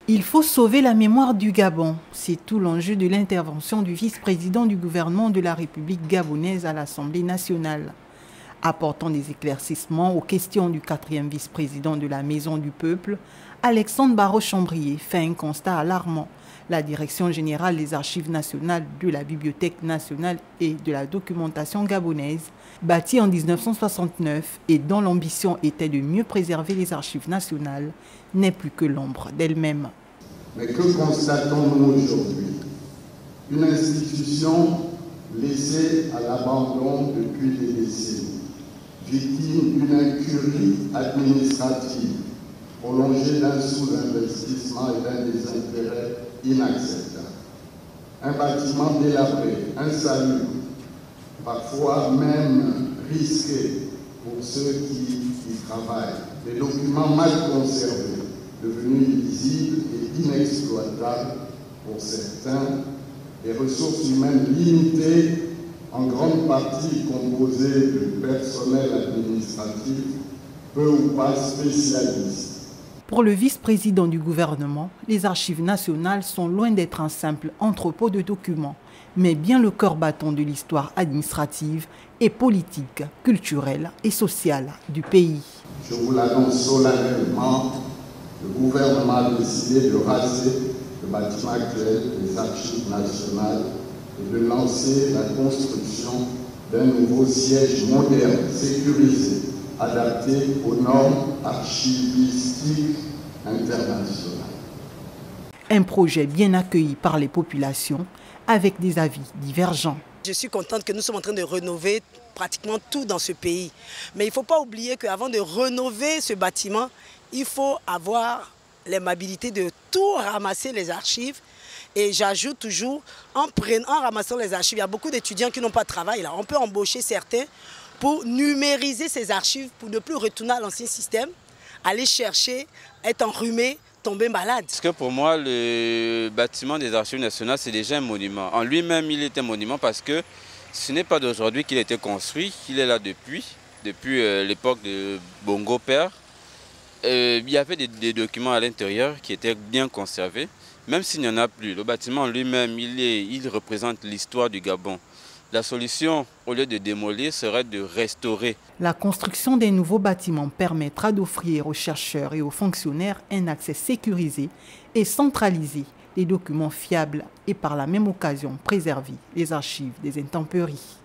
Il faut sauver la mémoire du Gabon. C'est tout l'enjeu de l'intervention du vice-président du gouvernement de la République gabonaise à l'Assemblée nationale. Apportant des éclaircissements aux questions du 4e vice-président de la Maison du Peuple, Alexandre Barrot-Chambrier fait un constat alarmant. La Direction générale des archives nationales de la Bibliothèque nationale et de la documentation gabonaise, bâtie en 1969 et dont l'ambition était de mieux préserver les archives nationales, n'est plus que l'ombre d'elle-même. Mais que constatons-nous aujourd'hui? Une institution laissée à l'abandon depuis des décennies, victime d'une incurie administrative, prolongée d'un sous-investissement et d'un désintérêt inacceptable. Un bâtiment délabré, insalubre, parfois même risqué pour ceux qui y travaillent, des documents mal conservés, devenus illisibles et inexploitables pour certains, des ressources humaines limitées, en grande partie composées de personnel administratif, peu ou pas spécialistes. Pour le vice-président du gouvernement, les archives nationales sont loin d'être un simple entrepôt de documents, mais bien le cœur battant de l'histoire administrative et politique, culturelle et sociale du pays. Je vous l'annonce solennellement, le gouvernement a décidé de raser le bâtiment actuel des archives nationales et de lancer la construction d'un nouveau siège moderne, sécurisé, adapté aux normes archivistiques internationales. Un projet bien accueilli par les populations avec des avis divergents. Je suis contente que nous sommes en train de rénover pratiquement tout dans ce pays. Mais il ne faut pas oublier qu'avant de rénover ce bâtiment, il faut avoir l'aimabilité de tout ramasser les archives. Et j'ajoute toujours, en ramassant les archives, il y a beaucoup d'étudiants qui n'ont pas de travail. Là. On peut embaucher certains pour numériser ces archives, pour ne plus retourner à l'ancien système, aller chercher, être enrhumé, tomber malade. Parce que pour moi, le bâtiment des archives nationales, c'est déjà un monument. En lui-même, il est un monument parce que ce n'est pas d'aujourd'hui qu'il a été construit, il est là depuis l'époque de Bongo Père. Il y avait des documents à l'intérieur qui étaient bien conservés, même s'il n'y en a plus. Le bâtiment lui-même, il représente l'histoire du Gabon. La solution, au lieu de démolir, serait de restaurer. La construction des nouveaux bâtiments permettra d'offrir aux chercheurs et aux fonctionnaires un accès sécurisé et centralisé des documents fiables et par la même occasion préserver les archives des intempéries.